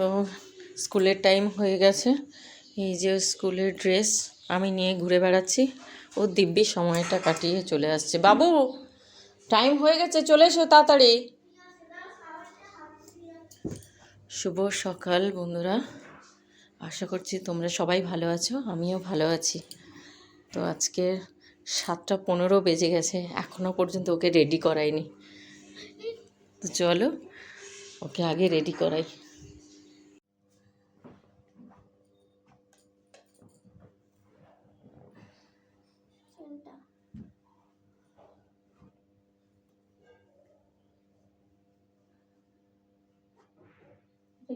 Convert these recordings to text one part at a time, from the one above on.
ও স্কুলের টাইম হয়ে গেছে, এই যে স্কুলের ড্রেস আমি নিয়ে ঘুরে বেড়াচ্ছি। ও দিব্যি সময়টা কাটিয়ে চলে আসছে। বাবু টাইম হয়ে গেছে, চলে এসো তাড়াতাড়ি। শুভ সকাল বন্ধুরা, আশা করছি তোমরা সবাই ভালো আছো, আমিও ভালো আছি। তো আজকে 7:15 বেজে গেছে, এখনও পর্যন্ত ওকে রেডি করাইনি। তো চলো ওকে আগে রেডি করাই।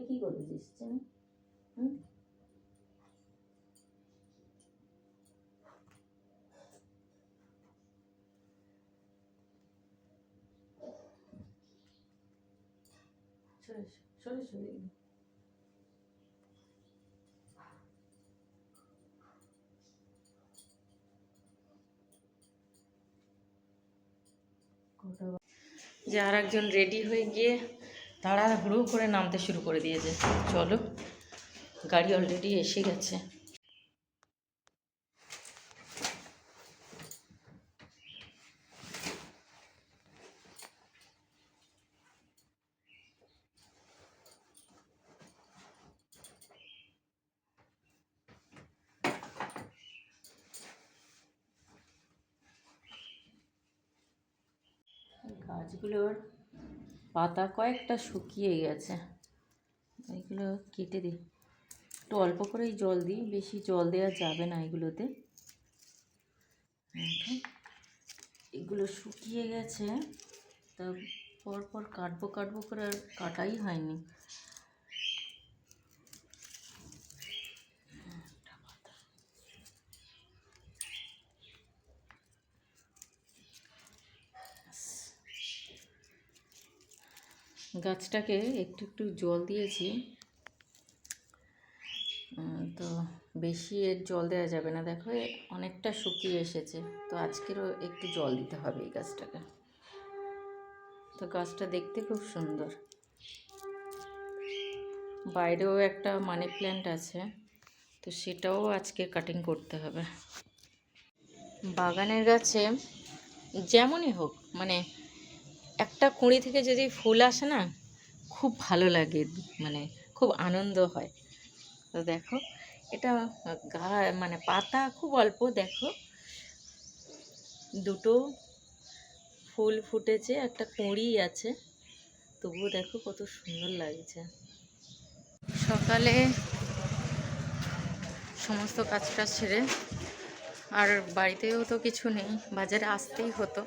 কি করেছিস? সরে সরে যে আর একজন রেডি হয়ে গিয়ে তাড়াহুড়ো করে নামতে শুরু করে দিয়েছে। চলো, গাড়ি অলরেডি এসে গেছে। গাছগুলোর পাতা কয়েকটা শুকিয়ে গেছে, এগুলো কেটে দিই। একটু অল্প করেই জল দিই, বেশি জল দেওয়া যাবে না এগুলোতে। এগুলো শুকিয়ে গেছে, তা পরপর কাটবো করে আর কাটাই হয়নি। গাছটাকে একটু একটু জল দিয়েছি, তো বেশি এর জল দেওয়া যাবে না। দেখো অনেকটা শুকিয়ে এসেছে, তো আজকেরও একটু জল দিতে হবে এই গাছটাকে। তো গাছটা দেখতে খুব সুন্দর। বাইরেও একটা মানি প্ল্যান্ট আছে, তো সেটাও আজকে কাটিং করতে হবে। বাগানের গাছে যেমনই হোক, মানে একটা কুঁড়ি থেকে যদি ফুল আসে না, খুব ভালো লাগে, মানে খুব আনন্দ হয়। তো দেখো এটা মানে পাতা খুব অল্প, দেখো দুটো ফুল ফুটেছে, একটা কুঁড়ি আছে, তবুও দেখো কত সুন্দর লাগছে। সকালে সমস্ত কাজটা সেরে, আর বাড়িতেও তো কিছু নেই, বাজারে আসতেই হতো,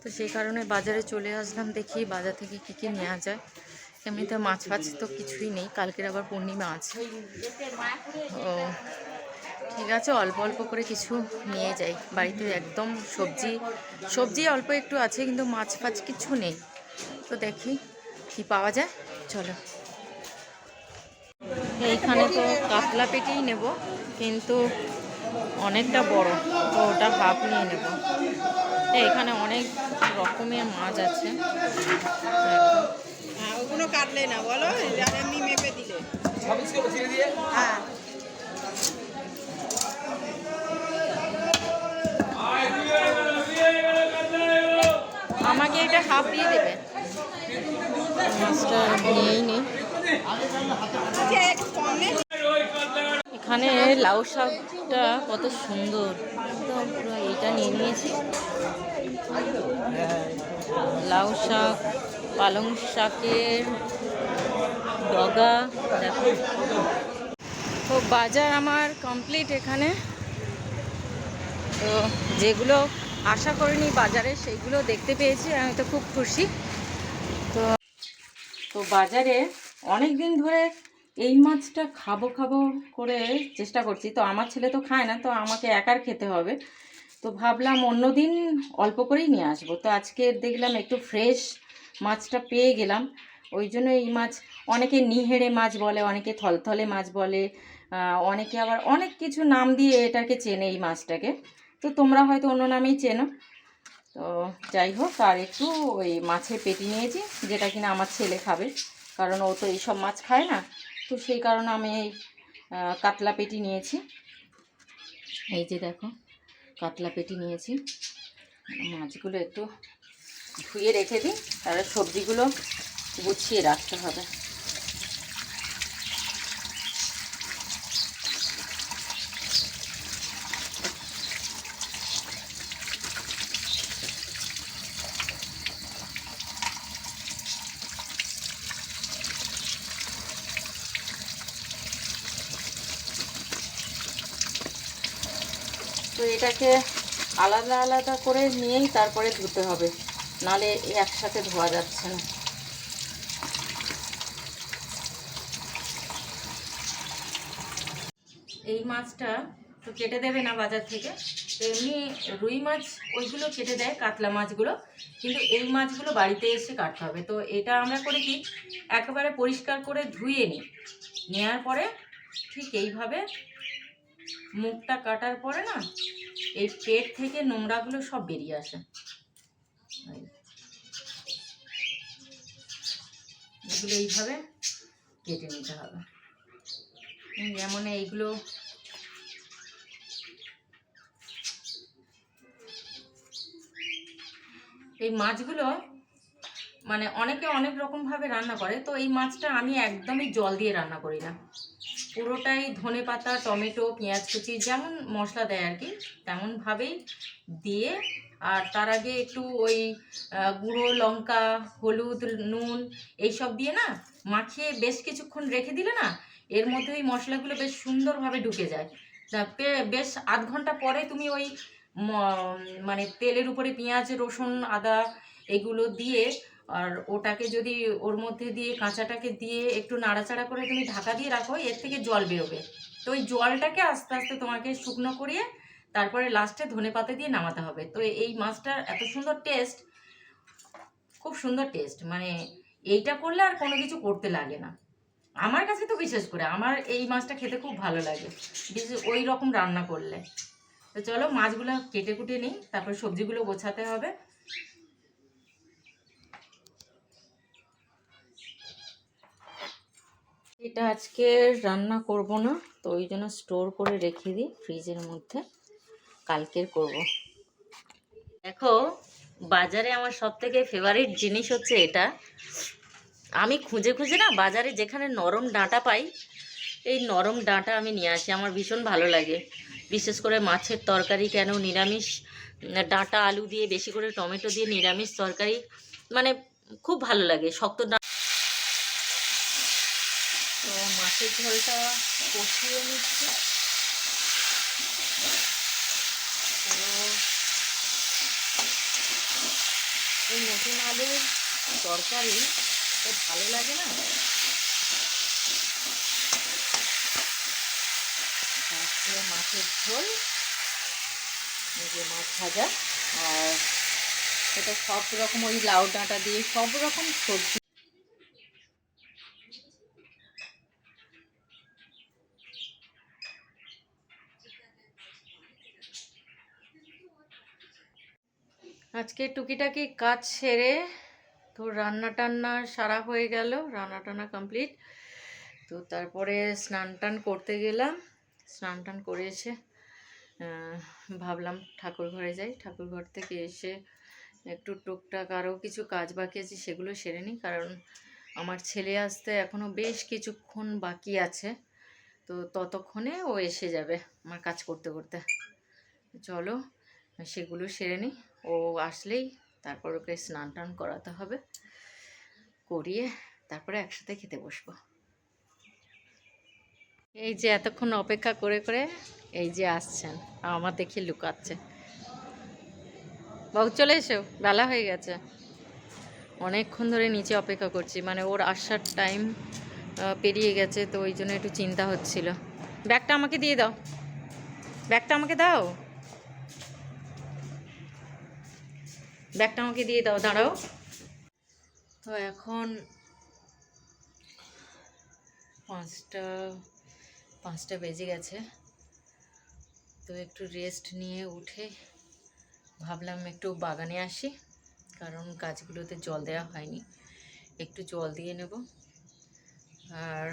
তো সেই কারণে বাজারে চলে আসলাম। দেখি বাজার থেকে কী কী নেওয়া যায়। এমনিতে মাছ ফাছ তো কিছুই নেই, কালকের আবার পূর্ণিমা আছে। ও ঠিক আছে, অল্প অল্প করে কিছু নিয়ে যাই। বাড়িতে একদম সবজি অল্প একটু আছে, কিন্তু মাছ ফাছ কিছু নেই। তো দেখি কি পাওয়া যায়, চলো। এইখানে তো কাতলা পেটিই নেব, কিন্তু অনেকটা বড়, তো ওটা হাফ নিয়ে নেব। এখানে অনেক রকমের মাছ আছে। ওগুলো কাটলে না বলো, এমনি মেপে দিলে। হ্যাঁ, আমাকে এটা হাফ দিয়ে দেবে। মাছটা নিয়েই নেই। এখানে লাউ শাকটা কত সুন্দর, একদম পুরো এইটা নিয়ে নিয়েছি। লাউ শাক, পালং শাকের ডগা, দেখো। তো বাজার আমার কমপ্লিট এখানে। তো যেগুলো আশা করিনি বাজারে, সেইগুলো দেখতে পেয়েছি, আমি তো খুব খুশি। তো তো বাজারে অনেক দিন ধরে এই মাছটা খাবো করে চেষ্টা করছি। তো আমার ছেলে তো খায় না, তো আমাকে একার খেতে হবে। তো ভাবলাম অন্য দিন অল্প করেই নিয়ে আসবো। তো আজকে দেখলাম একটু ফ্রেশ মাছটা পেয়ে গেলাম, ওই জন্য এই মাছ, অনেকে নিহেড়ে মাছ বলে, অনেকে থলথলে মাছ বলে, অনেকে আবার অনেক কিছু নাম দিয়ে এটাকে চেনে এই মাছটাকে। তো তোমরা হয়তো অন্য নামেই চেনো। তো যাই হোক, আর একটু ওই মাছের পেটি নিয়েছি, যেটা কিনা আমার ছেলে খাবে। কারণ ও তো এইসব মাছ খায় না। তো সেই কারণে আমি এই কাতলা পেটি নিয়েছি। এই যে দেখো কাতলা পেটি নিয়েছি। মাছগুলো একটু ধুয়ে রেখে দিই, তাহলে সবজিগুলো গুছিয়ে রাখতে হবে। তো এটাকে আলাদা আলাদা করে নিয়েই তারপরে ধুতে হবে, নাহলে একসাথে ধোয়া যাচ্ছে না। এই মাছটা তো কেটে দেবে না বাজার থেকে, তো এমনি রুই মাছ ওইগুলো কেটে দেয়, কাতলা মাছগুলো, কিন্তু এই মাছগুলো বাড়িতে এসে কাটতে হবে। তো এটা আমরা করি কি, একেবারে পরিষ্কার করে ধুয়ে নিই, নেওয়ার পরে ঠিক এইভাবে মুখটা কাটার পরে না এই পেট থেকে নোংরাগুলো সব বেরিয়ে আসে। এগুলো এইভাবে কেটে নিতে হবে। যেমন এইগুলো এই মাছগুলো মানে অনেকে অনেক রকমভাবে রান্না করে, তো এই মাছটা আমি একদমই জল দিয়ে রান্না করি না, পুরোটাই ধনেপাতা, টমেটো, পেঁয়াজ কুচি যেমন মশলা দেয় আর কি তেমনভাবেই দিয়ে, আর তার আগে একটু ওই গুঁড়ো লঙ্কা, হলুদ, নুন এইসব দিয়ে না মাখিয়ে বেশ কিছুক্ষণ রেখে দিলে না এর মধ্যে ওই মশলাগুলো বেশ সুন্দরভাবে ঢুকে যায়। বেশ আধ ঘন্টা পরে তুমি ওই মানে তেলের উপরে পেঁয়াজ, রসুন, আদা এগুলো দিয়ে আর ওটাকে যদি ওর মধ্যে দিয়ে কাঁচাটাকে দিয়ে একটু নাড়াচাড়া করে তুমি ঢাকা দিয়ে রাখো, এর থেকে জল বেরোবে। তো ওই জলটাকে আস্তে আস্তে তোমাকে শুকনো করিয়ে তারপরে লাস্টে ধনেপাতা দিয়ে নামাতে হবে। তো এই মাছটার এত সুন্দর টেস্ট, খুব সুন্দর টেস্ট, মানে এইটা করলে আর কোনো কিছু করতে লাগে না। আমার কাছে তো বিশেষ করে আমার এই মাছটা খেতে খুব ভালো লাগে, বিশেষ ওই রকম রান্না করলে। তো চলো মাছগুলো কেটে কুটে নিই, তারপর সবজিগুলো গোছাতে হবে। এটা আজকে রান্না করব না, তো ওই জন্য স্টোর করে রেখে দিই ফ্রিজের মধ্যে, কালকের করব। দেখো বাজারে আমার সব থেকে ফেভারিট জিনিস হচ্ছে এটা। আমি খুঁজে খুঁজে না বাজারে যেখানে নরম ডাঁটা পাই, এই নরম ডাঁটা আমি নিয়ে আসি, আমার ভীষণ ভালো লাগে। বিশেষ করে মাছের তরকারি, কেন নিরামিষ ডাঁটা আলু দিয়ে, বেশি করে টমেটো দিয়ে নিরামিষ তরকারি মানে খুব ভালো লাগে। শক্ত তো মাছের ঝোলটা কষিয়ে নিচ্ছি পুরো। এই নতুন আলুর তরকারি তো ভালো লাগে না, মাছের ঝোল, এই যে মাছ ভাজা, আর এটা সব রকম ওই লাউ ডাঁটা দিয়ে সব রকম সবজি। আজকে টুকিটাকি কাজ সেরে তো রান্না টান্না সারা হয়ে গেল, রান্না টান্না কমপ্লিট। তো তারপরে স্নান টান করতে গেলাম, স্নান টান করে এসে ভাবলাম ঠাকুর ঘরে যাই। ঠাকুর ঘর থেকে এসে একটু টুকটাক আরও কিছু কাজ বাকি আছে সেগুলো সেরে নিই, কারণ আমার ছেলে আসতে এখনও বেশ কিছুক্ষণ বাকি আছে। তো ততক্ষণে ও এসে যাবে আমার কাজ করতে করতে। চলো সেগুলো সেরে নিই, ও আসলেই তারপর ওকে স্নান টান করাতে হবে, করিয়ে তারপরে একসাথে খেতে বসবো। এই যে এতক্ষণ অপেক্ষা করে করে এই যে আসছেন, আমার দেখে লুকাচ্ছে। বাবু চলে এসো, বেলা হয়ে গেছে, অনেকক্ষণ ধরে নিচে অপেক্ষা করছি, মানে ওর আসার টাইম পেরিয়ে গেছে, তো ওই জন্য একটু চিন্তা হচ্ছিল। ব্যাগটা আমাকে দিয়ে দাও, ব্যাগটা আমাকে দাও, ব্যাগটা আমাকে দিয়ে দাও, দাঁড়াও। তো এখন 5টা বেজে গেছে। তো একটু রেস্ট নিয়ে উঠে ভাবলাম একটু বাগানে আসি, কারণ গাছগুলোতে জল দেওয়া হয়নি, একটু জল দিয়ে নেব। আর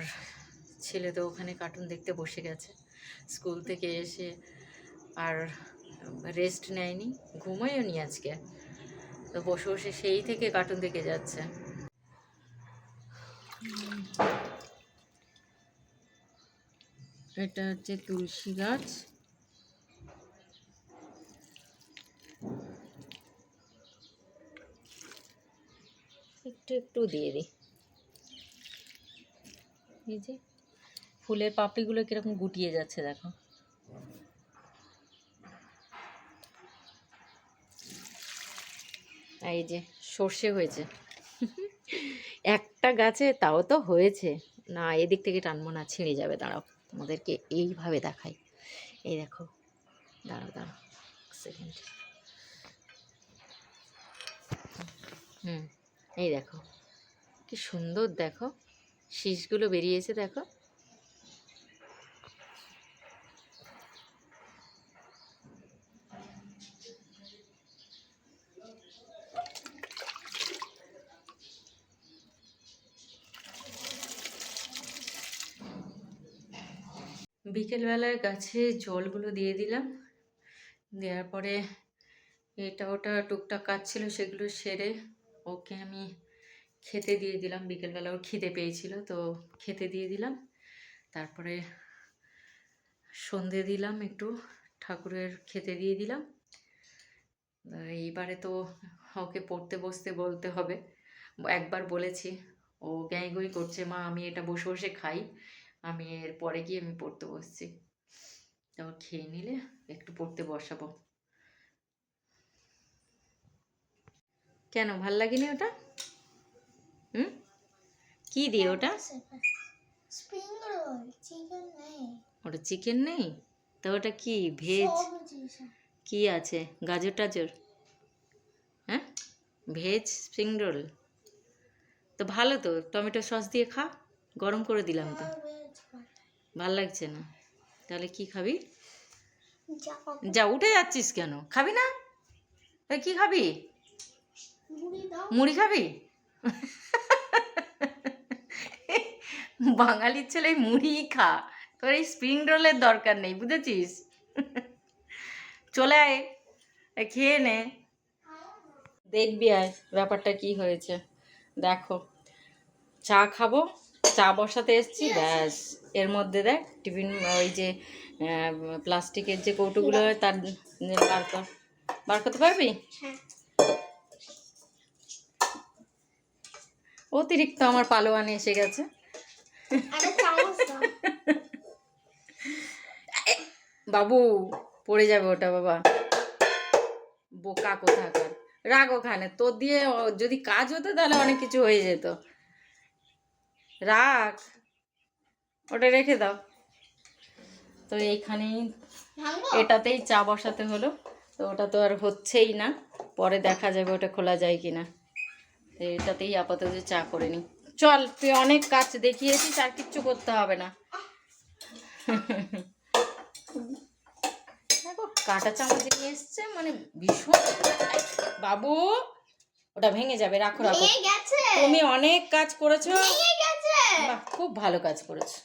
ছেলে তো ওখানে কার্টুন দেখতে বসে গেছে, স্কুল থেকে এসে আর রেস্ট নেয়নি, ঘুমোয়ও নি আজকে, তো বসে বসে সেই থেকে কার্টুন দেখে যাচ্ছে। এটা হচ্ছে তুলসী গাছ, একটু একটু দিয়ে দিই। এই যে ফুলের পাপড়িগুলো কিরকম গুটিয়ে যাচ্ছে দেখো। এই যে সর্ষে হয়েছে একটা গাছে, তাও তো হয়েছে না, এদিক থেকে টানবো না, ছিঁড়ে যাবে, দাঁড়াও তোমাদেরকে এইভাবে দেখাই। এই দেখো, দাঁড়াও দাঁড়াও সেকেন্ড, এই দেখো কি সুন্দর, দেখো শীষগুলো বেরিয়েছে দেখো। বিকেলবেলায় গাছে জলগুলো দিয়ে দিলাম, দেওয়ার পরে এটা ওটা টুকটাক কাজ ছিল সেগুলো সেরে ওকে আমি খেতে দিয়ে দিলাম। বিকেলবেলা ওর খিদে পেয়েছিল তো খেতে দিয়ে দিলাম, তারপরে সন্ধে দিলাম, একটু ঠাকুরের খেতে দিয়ে দিলাম। এইবারে তো ওকে পড়তে বসতে বলতে হবে, একবার বলেছি, ও গ্যাঁ গুঁই করছে, মা আমি এটা বসে বসে খাই, আমি এর পরে গিয়ে আমি পড়তে বসছি। তো খেয়ে নিলে একটু পড়তে বসাবো। কেন ভাল লাগেনি ওটা? কি দিয়ে ওটা? স্প্রিং রোল, চিকেন নেই। ওটা চিকেন নেই তো ওটা কি ভেজ? কি আছে, গাজর টাজর? হ্যাঁ, ভেজ স্প্রিং রোল তো ভালো, তো টমেটো সস দিয়ে খা, গরম করে দিলাম তো। ভাল লাগছে না, তাহলে কি খাবি? যা, উঠে যাচ্ছিস কেন? খাবি না? কি খাবি? মুড়ি খাবি? বাঙালির ছেলে মুড়ি খা, তোর এই স্প্রিং রোলের দরকার নেই, বুঝেছিস? চলে আয়, খেয়ে নে, দেখবি আয় ব্যাপারটা কি হয়েছে। দেখো চা খাবো, চা বসাতে এসছি, ব্যাস এর মধ্যে দেখ টিফিন, ওই যে প্লাস্টিকের যে কৌটোগুলো হয় তার বার করতে পারবি? অতিরিক্ত আমার পালোয়ানে এসে গেছে। বাবু পড়ে যাবে ওটা, বাবা বোকা কোথাকার, রাগ ওখানে, তোর দিয়ে যদি কাজ হতো তাহলে অনেক কিছু হয়ে যেত, রাখ ওটা, রেখে দাও। তো এইখানেই এটাতেই চা বসাতে হলো, তো ওটা তো আর হচ্ছেই না, পরে দেখা যাবে ওটা খোলা যায় কিনা, এটাতেই আপাতত চা করে নি। চল, তুই অনেক কাজ দেখিয়েছিস, আর কিচ্ছু করতে হবে না। দেখো কাঁটা চামচ নিয়ে এসছে, মানে ভীষণ, বাবু ওটা ভেঙে যাবে, রাখো রাখো, তুমি অনেক কাজ করেছো, বাহ খুব ভালো কাজ করেছো,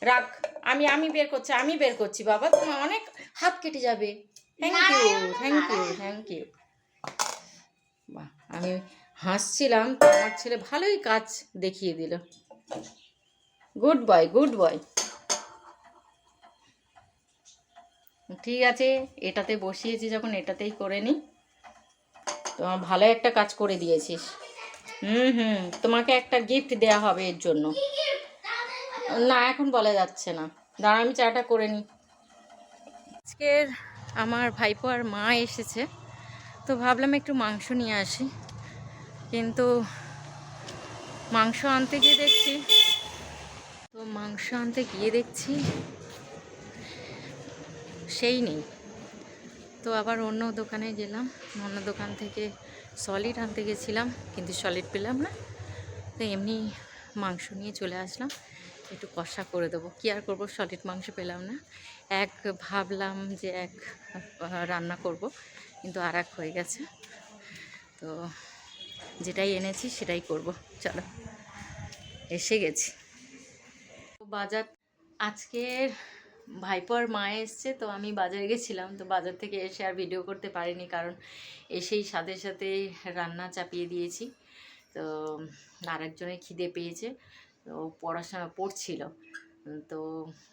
রাখ, আমি বের করছি বাবা, তোমার অনেক হাত কেটে যাবে। Thank you thank you thank you. বাহ, আমি হাসছিলাম তো আমার ছেলে ভালোই কাজ দেখিয়ে দিল, গুড বয় গুড বয়। ঠিক আছে, এটাতে বসিয়েছি যখন এটাতেই করে নি, তোমার ভালো একটা কাজ করে দিয়েছিস। তোমাকে একটা গিফট দেয়া হবে এর জন্য। না এখন বলা যাচ্ছে না, দাঁড়া আমি চাটা করে নিই। আজকের আমার ভাইপো আর মা এসেছে, তো ভাবলাম একটু মাংস নিয়ে আসি, কিন্তু মাংস আনতে গিয়ে দেখছি সেই নেই, তো আবার অন্য দোকানে গেলাম, অন্য দোকান থেকে সলিড আনতে গেছিলাম, কিন্তু সলিড পেলাম না, তো এমনি মাংস নিয়ে চলে আসলাম, একটু কষা করে দেবো, কী আর করবো, সলিড মাংস পেলাম না, ভাবলাম যে রান্না করব, কিন্তু আর এক হয়ে গেছে, তো যেটাই এনেছি সেটাই করব। চলো, এসে গেছি বাজার। আজকের ভাইপোর মা এসছে, তো আমি বাজারে গেছিলাম, তো বাজার থেকে এসে আর ভিডিও করতে পারিনি, কারণ এসেই সাথে সাথে রান্না চাপিয়ে দিয়েছি। তো আরেকজনের খিদে পেয়েছে, তো পড়াশোনা পড়ছিল, তো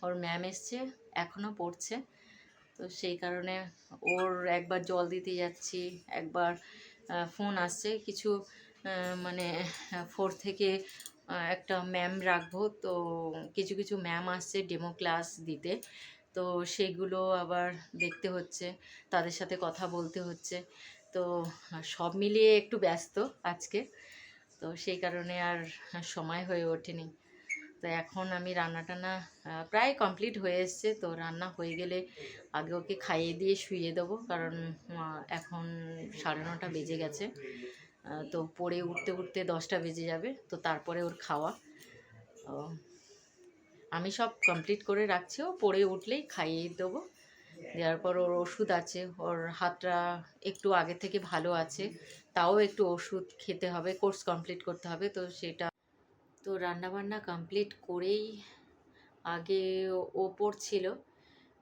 ওর ম্যাম এসছে, এখনও পড়ছে, তো সেই কারণে ওর একবার জল দিতে যাচ্ছি, একবার ফোন আসছে কিছু, মানে 4 থেকে একটা ম্যাম রাখবো, তো কিছু কিছু ম্যাম আসছে ডেমো ক্লাস দিতে, তো সেগুলো আবার দেখতে হচ্ছে, তাদের সাথে কথা বলতে হচ্ছে, তো সব মিলিয়ে একটু ব্যস্ত আজকে, তো সেই কারণে আর সময় হয়ে ওঠেনি। তো এখন আমি রান্না টান্না প্রায় কমপ্লিট হয়ে এসছে, তো রান্না হয়ে গেলে আগে ওকে খাইয়ে দিয়ে শুইয়ে দেবো, কারণ এখন 9:30 বেজে গেছে, তো পড়ে উঠতে উঠতে 10টা বেজে যাবে, তো তারপরে ওর খাওয়া। আমি সব কমপ্লিট করে রাখছি, ও পড়ে উঠলেই খাইয়ে দেবো। দেওয়ার পর ওর ওষুধ আছে, ওর হাতটা একটু আগে থেকে ভালো আছে, তাও একটু ওষুধ খেতে হবে, কোর্স কমপ্লিট করতে হবে, তো সেটা। তো রান্নাবান্না কমপ্লিট করেই আগে ও পড়ছিল,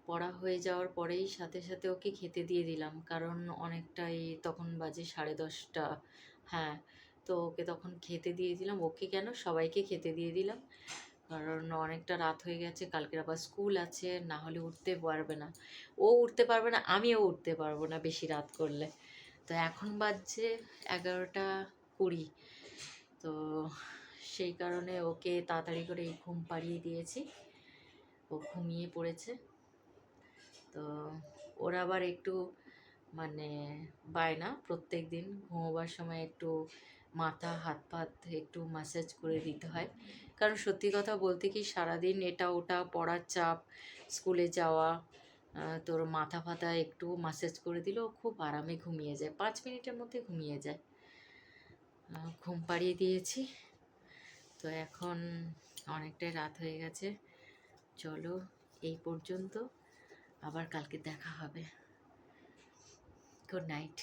পড়া হয়ে যাওয়ার পরেই সাথে সাথে ওকে খেতে দিয়ে দিলাম, কারণ অনেকটাই তখন বাজে 10:30। হ্যাঁ, তো ওকে তখন খেতে দিয়ে দিলাম, ওকে কেন সবাইকে খেতে দিয়ে দিলাম, কারণ অনেকটা রাত হয়ে গেছে, কালকের আবার স্কুল আছে, না হলে উঠতে পারবে না, ও উঠতে পারবে না, আমিও উঠতে পারবো না বেশি রাত করলে। তো এখন বাজছে 11:20, তো সেই কারণে ওকে তাড়াতাড়ি করে ঘুম পাড়িয়ে দিয়েছি, ও ঘুমিয়ে পড়েছে। তো ওরা আবার একটু মানে বায়না, প্রত্যেক দিন ঘুমোবার সময় একটু মাথা হাত পাত একটু ম্যাসাজ করে দিতে হয়, কারণ সত্যি কথা বলতে কি সারাদিন এটা ওটা পড়ার চাপ, স্কুলে যাওয়া, তোর মাথা ফাতা একটু ম্যাসাজ করে দিলেও খুব আরামে ঘুমিয়ে যায়, 5 মিনিটের মধ্যে ঘুমিয়ে যায়। ঘুম পাড়িয়ে দিয়েছি, তো এখন অনেকটাই রাত হয়ে গেছে, চলো এই পর্যন্ত, আবার কালকে দেখা হবে। Good night.